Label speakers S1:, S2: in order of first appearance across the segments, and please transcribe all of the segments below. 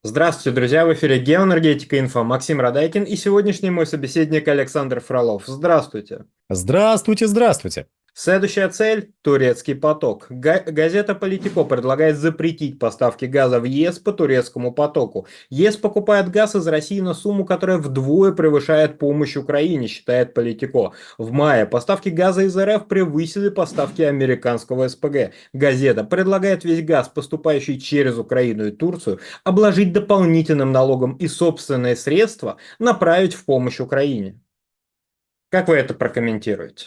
S1: Здравствуйте, друзья! В эфире «Геоэнергетика Инфо». Максим Радайкин и сегодняшний мой собеседник Александр Фролов. Здравствуйте!
S2: Здравствуйте, здравствуйте.
S1: Следующая цель – турецкий поток. Газета «Политико» предлагает запретить поставки газа в ЕС по турецкому потоку. ЕС покупает газ из России на сумму, которая вдвое превышает помощь Украине, считает «Политико». В мае поставки газа из РФ превысили поставки американского СПГ. Газета предлагает весь газ, поступающий через Украину и Турцию, обложить дополнительным налогом и собственные средства направить в помощь Украине. Как вы это прокомментируете?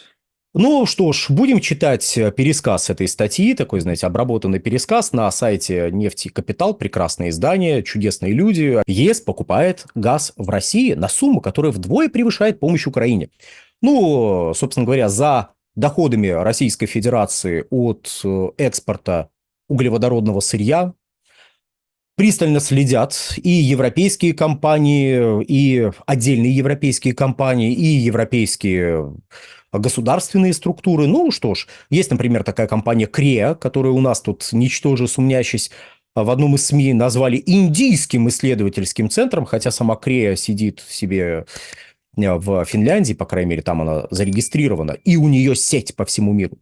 S2: Ну что ж, будем читать пересказ этой статьи, такой, знаете, обработанный пересказ на сайте «Нефти Капитал». Прекрасное издание, чудесные люди. ЕС покупает газ в России на сумму, которая вдвое превышает помощь Украине. Ну, собственно говоря, за доходами Российской Федерации от экспорта углеводородного сырья пристально следят и европейские компании, и отдельные европейские компании, и европейские государственные структуры. Ну что ж, есть, например, такая компания Креа, которую у нас тут, ничтоже сумнящись, в одном из СМИ назвали индийским исследовательским центром, хотя сама Креа сидит себе в Финляндии, по крайней мере, там она зарегистрирована, и у нее сеть по всему миру.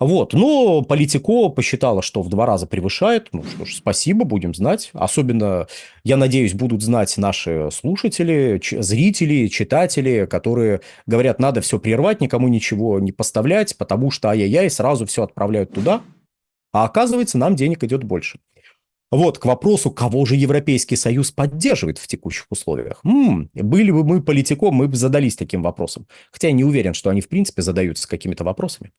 S2: Вот, но Политико посчитала, что в 2 раза превышает. Ну что ж, спасибо, будем знать. Особенно, я надеюсь, будут знать наши слушатели, зрители, читатели, которые говорят, надо все прервать, никому ничего не поставлять, потому что ай-яй-яй, сразу все отправляют туда. А оказывается, нам денег идет больше. Вот, к вопросу, кого же Европейский Союз поддерживает в текущих условиях. Были бы мы Политико, мы бы задались таким вопросом. Хотя я не уверен, что они в принципе задаются какими-то вопросами.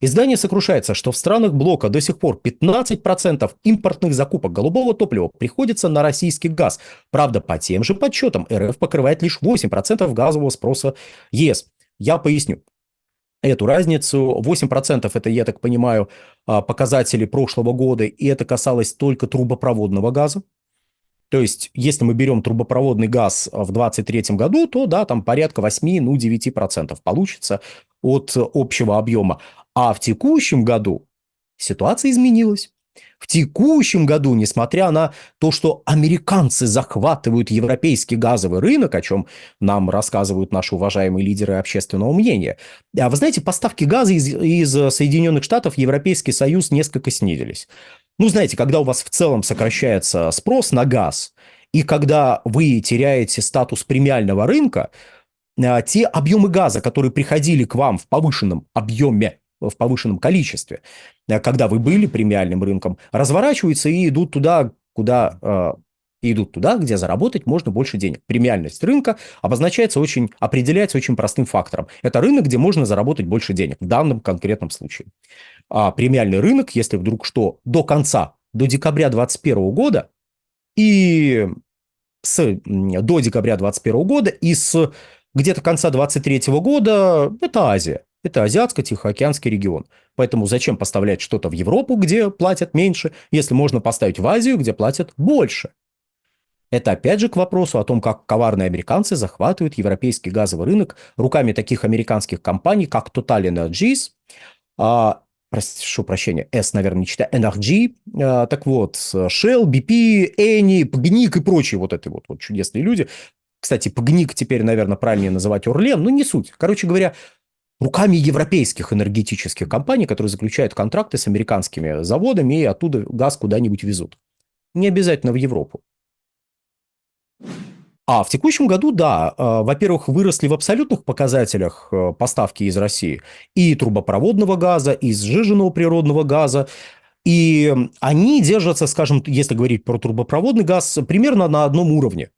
S2: Издание сокрушается, что в странах блока до сих пор 15% импортных закупок голубого топлива приходится на российский газ. Правда, по тем же подсчетам РФ покрывает лишь 8% газового спроса ЕС. Я поясню эту разницу. 8% это, я так понимаю, показатели прошлого года, и это касалось только трубопроводного газа. То есть, если мы берем трубопроводный газ в 2023 году, то да, там порядка 8-9% получится от общего объема. А в текущем году ситуация изменилась. В текущем году, несмотря на то, что американцы захватывают европейский газовый рынок, о чем нам рассказывают наши уважаемые лидеры общественного мнения, вы знаете, поставки газа из Соединенных Штатов в Европейский Союз несколько снизились. Ну, знаете, когда у вас в целом сокращается спрос на газ, и когда вы теряете статус премиального рынка, те объемы газа, которые приходили к вам в повышенном объеме, в повышенном количестве, когда вы были премиальным рынком, разворачиваются и идут туда, где заработать можно больше денег. Премиальность рынка определяется очень простым фактором. Это рынок, где можно заработать больше денег в данном конкретном случае. А премиальный рынок, если вдруг что, до декабря 2021 года до декабря 2021 года и с где-то конца 2023 года это Азия. Это Азиатско-Тихоокеанский регион. Поэтому зачем поставлять что-то в Европу, где платят меньше, если можно поставить в Азию, где платят больше? Это опять же к вопросу о том, как коварные американцы захватывают европейский газовый рынок руками таких американских компаний, как Total Energies, прошу прощения, S, наверное, не читаю, NRG, так вот, Shell, BP, Eni, Пгник и прочие вот эти вот чудесные люди. Кстати, Пгник теперь, наверное, правильнее называть Орлен, но не суть. Короче говоря, руками европейских энергетических компаний, которые заключают контракты с американскими заводами и оттуда газ куда-нибудь везут. Не обязательно в Европу. А в текущем году, да, во-первых, выросли в абсолютных показателях поставки из России и трубопроводного газа, и сжиженного природного газа. И они держатся, скажем, если говорить про трубопроводный газ, примерно на одном уровне.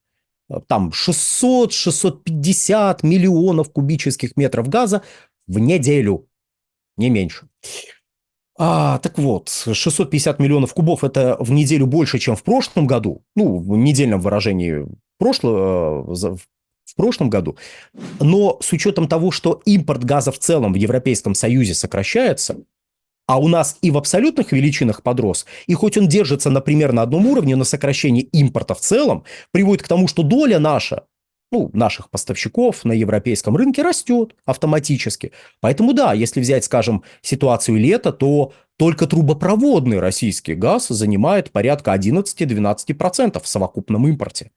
S2: Там 600-650 миллионов кубических метров газа в неделю, не меньше. Так вот, 650 миллионов кубов – это в неделю больше, чем в прошлом году. Ну, в недельном выражении в прошлом году. Но с учетом того, что импорт газа в целом в Европейском Союзе сокращается, а у нас и в абсолютных величинах подрос, и хоть он держится, например, на одном уровне, но сокращение импорта в целом приводит к тому, что доля наша, наших поставщиков на европейском рынке растет автоматически. Поэтому да, если взять, скажем, ситуацию лета, то Только трубопроводный российский газ занимает порядка 11-12% в совокупном импорте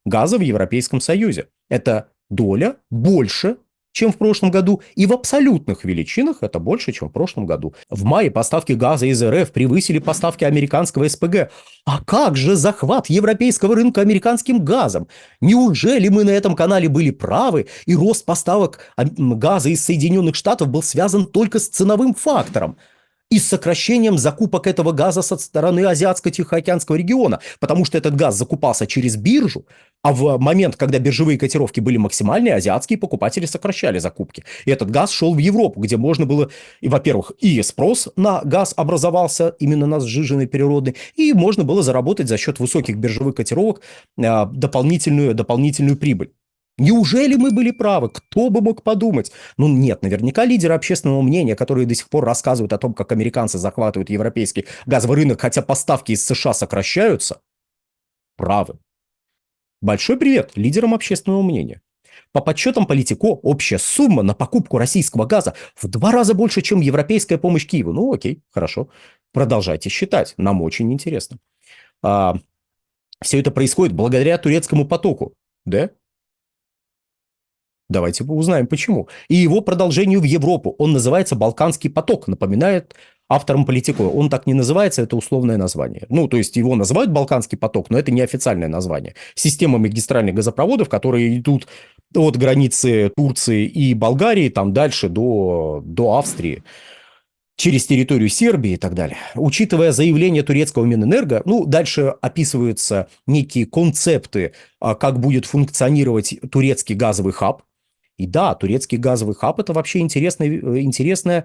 S2: газа в Европейском Союзе. Это доля больше, чем в прошлом году, и в абсолютных величинах это больше, чем в прошлом году. В мае поставки газа из РФ превысили поставки американского СПГ. А как же захват европейского рынка американским газом? Неужели мы на этом канале были правы, и рост поставок газа из Соединенных Штатов был связан только с ценовым фактором и с сокращением закупок этого газа со стороны Азиатско-Тихоокеанского региона, потому что этот газ закупался через биржу, а в момент, когда биржевые котировки были максимальные, азиатские покупатели сокращали закупки. И этот газ шел в Европу, где можно было, и, во-первых, и спрос на газ образовался, именно на сжиженный природный, и можно было заработать за счет высоких биржевых котировок дополнительную прибыль. Неужели мы были правы? Кто бы мог подумать? Ну нет, наверняка лидеры общественного мнения, которые до сих пор рассказывают о том, как американцы захватывают европейский газовый рынок, хотя поставки из США сокращаются, правы. Большой привет лидерам общественного мнения. По подсчетам Политико, общая сумма на покупку российского газа в 2 раза больше, чем европейская помощь Киеву. Ну окей, хорошо. Продолжайте считать. Нам очень интересно. Все это происходит благодаря турецкому потоку. Да? Давайте узнаем, почему. И его продолжению в Европу. Он называется «Балканский поток», напоминает авторам Политико. Он так не называется, это условное название. Ну, то есть его называют «Балканский поток», но это не официальное название. Система магистральных газопроводов, которые идут от границы Турции и Болгарии, там дальше до Австрии, через территорию Сербии и так далее. Учитывая заявление турецкого Минэнерго, ну, дальше описываются некие концепты, как будет функционировать турецкий газовый хаб. И да, турецкий газовый хаб – это вообще интересный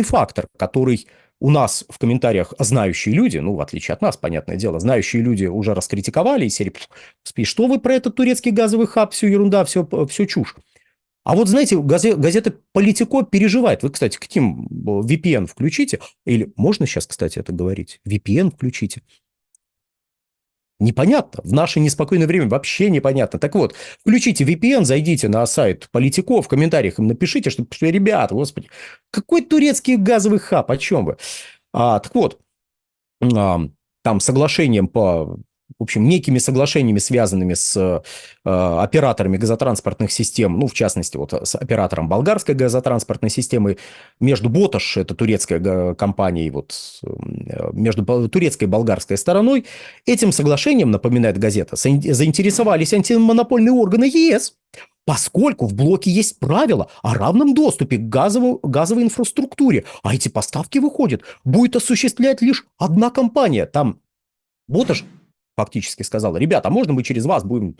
S2: фактор, который у нас в комментариях знающие люди, ну, в отличие от нас, понятное дело, знающие люди уже раскритиковали и серии, что вы про этот турецкий газовый хаб, все ерунда, все чушь. А вот, знаете, газета «Политико» переживает. Вы, кстати, каким VPN включите? Или можно сейчас, кстати, это говорить? VPN включите. Непонятно. В наше неспокойное время вообще непонятно. Так вот, включите VPN, зайдите на сайт Политико, в комментариях им напишите, что ребята, господи, какой турецкий газовый хаб, о чем вы? Так вот, там соглашением в общем, некими соглашениями, связанными с операторами газотранспортных систем, ну, в частности, вот с оператором болгарской газотранспортной системы, между Боташ, это турецкая компания, и вот между турецкой и болгарской стороной, этим соглашением, напоминает газета, заинтересовались антимонопольные органы ЕС, поскольку в блоке есть правила о равном доступе к газовой инфраструктуре, а эти поставки, выходят, будет осуществлять лишь одна компания. Там Боташ фактически сказала: ребята, а можно мы через вас будем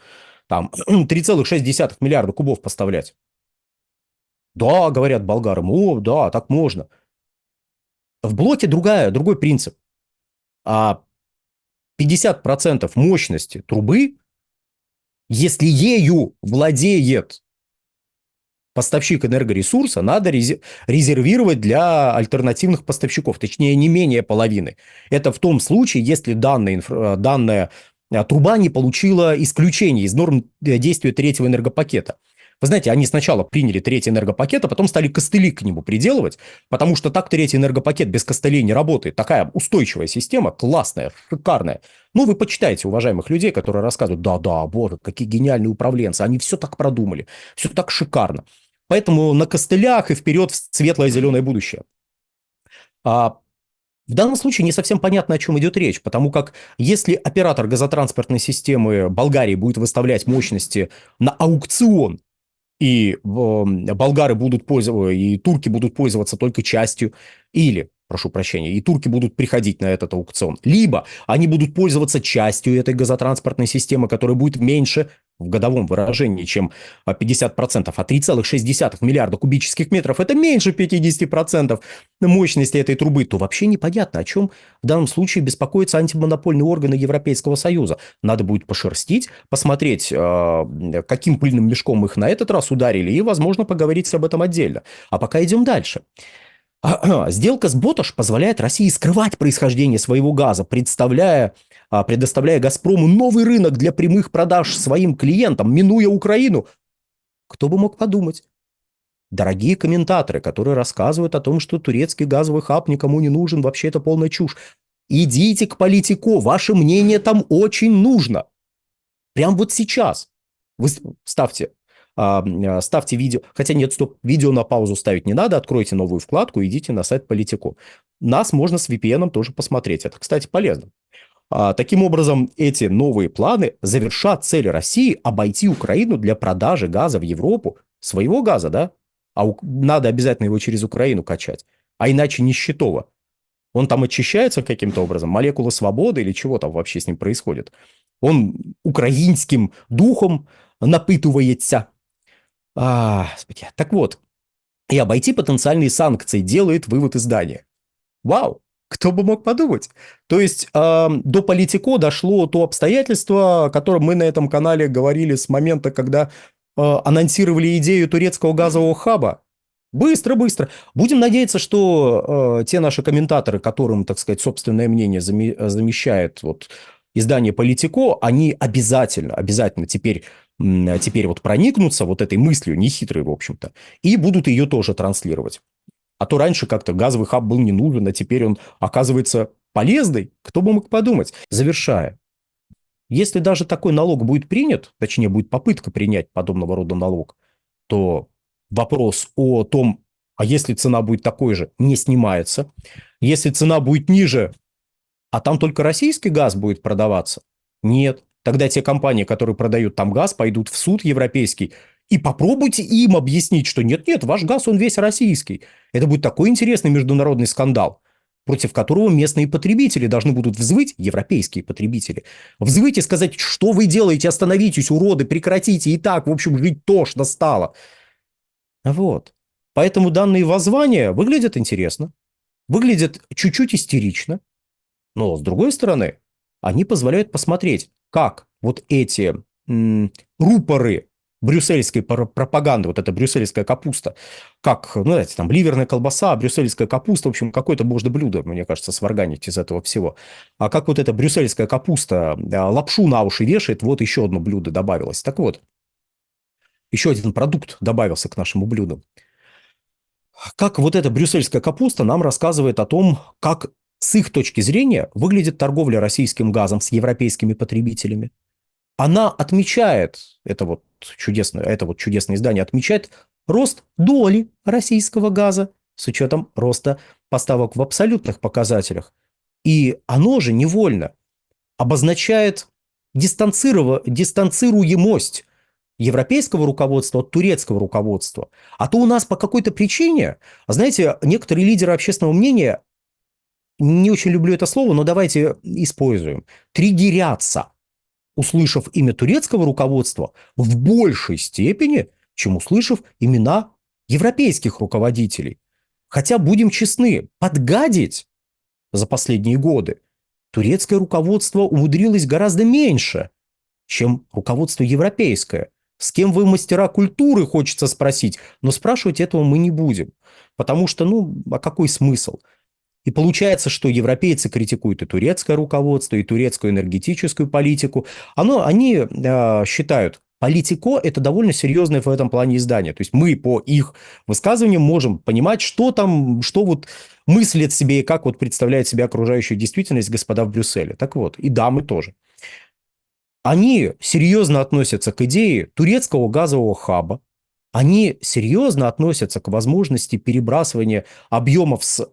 S2: там 3,6 миллиарда кубов поставлять? Да, говорят болгары, да, так можно. В блоке другой принцип. 50% мощности трубы, если ею владеет поставщик энергоресурса, надо резервировать для альтернативных поставщиков, точнее, не менее половины. Это в том случае, если данная труба не получила исключение из норм действия третьего энергопакета. Вы знаете, они сначала приняли третий энергопакет, а потом стали костыли к нему приделывать, потому что так третий энергопакет без костылей не работает. Такая устойчивая система, классная, шикарная. Ну, вы почитайте уважаемых людей, которые рассказывают: да, вот, какие гениальные управленцы, они все так продумали, все так шикарно. Поэтому на костылях и вперед в светлое зеленое будущее. В данном случае не совсем понятно, о чем идет речь, потому как если оператор газотранспортной системы Болгарии будет выставлять мощности на аукцион, и болгары будут пользоваться, и турки будут пользоваться только частью, или, прошу прощения, и турки будут приходить на этот аукцион, либо они будут пользоваться частью этой газотранспортной системы, которая будет меньше в годовом выражении, чем 50%, а 3,6 миллиарда кубических метров – это меньше 50% мощности этой трубы, то вообще непонятно, о чем в данном случае беспокоятся антимонопольные органы Европейского Союза. Надо будет пошерстить, посмотреть, каким пыльным мешком их на этот раз ударили, и, возможно, поговорить об этом отдельно. А пока идем дальше. Сделка с Боташ позволяет России скрывать происхождение своего газа, предоставляя «Газпрому» новый рынок для прямых продаж своим клиентам, минуя Украину. Кто бы мог подумать? дорогие комментаторы, которые рассказывают о том, что турецкий газовый хаб никому не нужен, вообще это полная чушь. Идите к Политико, ваше мнение там очень нужно. Прям вот сейчас. Вы ставьте, ставьте видео, хотя нет, стоп, видео на паузу ставить не надо, откройте новую вкладку, идите на сайт Политико. Нас можно с VPN тоже посмотреть, это, кстати, полезно. Таким образом, эти новые планы завершат цель России обойти Украину для продажи газа в Европу, своего газа, да? Надо обязательно его через Украину качать, а иначе нищетово. Он там очищается каким-то образом, молекулы свободы или чего там вообще с ним происходит. Он украинским духом напитывается. Господи. Так вот, и обойти потенциальные санкции делает вывод издания. Вау! Кто бы мог подумать? То есть до Политико дошло то обстоятельство, о котором мы на этом канале говорили с момента, когда анонсировали идею турецкого газового хаба. Быстро. Будем надеяться, что те наши комментаторы, которым, так сказать, собственное мнение замещает вот издание Политико, они обязательно теперь вот проникнутся вот этой мыслью, нехитрой, в общем-то, и будут ее тоже транслировать. А то раньше как-то газовый хаб был не нужен, а теперь он оказывается полезный. Кто бы мог подумать? Завершая. Если даже такой налог будет принят, точнее, будет попытка принять подобного рода налог, то вопрос о том, а если цена будет такой же, не снимается. Если цена будет ниже, а там только российский газ будет продаваться, нет. Тогда те компании, которые продают там газ, пойдут в суд европейский. И попробуйте им объяснить, что нет, ваш газ, он весь российский. Это будет такой интересный международный скандал, против которого местные потребители должны будут взвыть, европейские потребители, взвыть и сказать, что вы делаете, остановитесь, уроды, прекратите, и так, в общем, жить тошно стало. Вот. Поэтому данные воззвания выглядят интересно, выглядят чуть-чуть истерично, но, с другой стороны, они позволяют посмотреть, как вот эти рупоры брюссельской пропаганды, вот эта брюссельская капуста, как, ну, знаете, там, ливерная колбаса, брюссельская капуста, в общем, какое-то можно блюдо, мне кажется, сварганить из этого всего. А как вот эта брюссельская капуста лапшу на уши вешает, вот еще одно блюдо добавилось. Так вот, еще один продукт добавился к нашему блюду. Как вот эта брюссельская капуста нам рассказывает о том, как с их точки зрения выглядит торговля российским газом с европейскими потребителями. Она отмечает, это вот чудесное издание отмечает рост доли российского газа с учетом роста поставок в абсолютных показателях. И оно же невольно обозначает дистанцируемость европейского руководства от турецкого руководства. А то у нас по какой-то причине, знаете, некоторые лидеры общественного мнения, не очень люблю это слово, но давайте используем, триггерятся, услышав имя турецкого руководства в большей степени, чем услышав имена европейских руководителей. Хотя, будем честны, подгадить за последние годы турецкое руководство умудрилось гораздо меньше, чем руководство европейское. С кем вы мастера культуры, хочется спросить, но спрашивать этого мы не будем. Потому что, а какой смысл? И получается, что европейцы критикуют и турецкое руководство, и турецкую энергетическую политику. Они считают, Политико – это довольно серьезное в этом плане издание. То есть мы по их высказываниям можем понимать, что там, что вот мыслит себе и как вот представляет себе окружающую действительность господа в Брюсселе. Так вот, и дамы тоже. Они серьезно относятся к идее турецкого газового хаба. Они серьезно относятся к возможности перебрасывания объемов с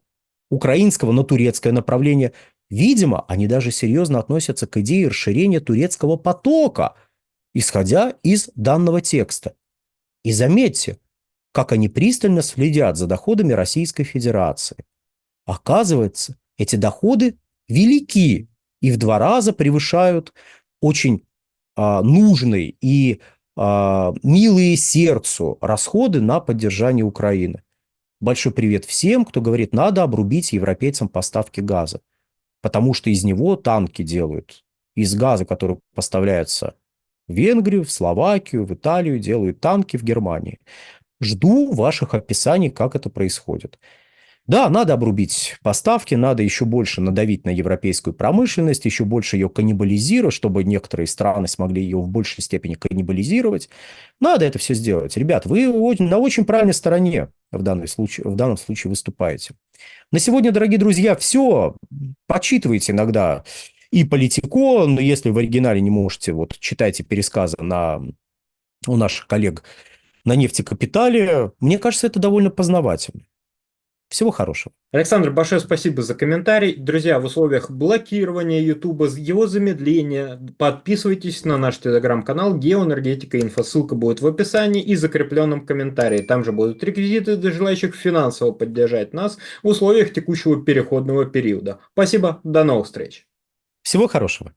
S2: украинского на турецкое направление. Видимо, они даже серьезно относятся к идее расширения турецкого потока, исходя из данного текста. И заметьте, как они пристально следят за доходами Российской Федерации. Оказывается, эти доходы велики и в 2 раза превышают очень нужные и милые сердцу расходы на поддержание Украины. Большой привет всем, кто говорит, надо обрубить европейцам поставки газа, потому что из него танки делают. Из газа, который поставляется в Венгрию, в Словакию, в Италию, делают танки в Германии. Жду ваших описаний, как это происходит. Да, надо обрубить поставки, надо еще больше надавить на европейскую промышленность, еще больше ее каннибализировать, чтобы некоторые страны смогли ее в большей степени каннибализировать. Надо это все сделать. Ребят, вы на очень правильной стороне в данном случае выступаете. На сегодня, дорогие друзья, все. Почитывайте иногда и Политико, но если в оригинале не можете, вот читайте пересказы у наших коллег на нефтекапитале. Мне кажется, это довольно познавательно. Всего хорошего.
S1: Александр, большое спасибо за комментарий. Друзья, в условиях блокирования YouTube, его замедления, подписывайтесь на наш телеграм-канал Геоэнергетика Инфо. Ссылка будет в описании и закрепленном комментарии. Там же будут реквизиты для желающих финансово поддержать нас в условиях текущего переходного периода. Спасибо, до новых встреч.
S2: Всего хорошего.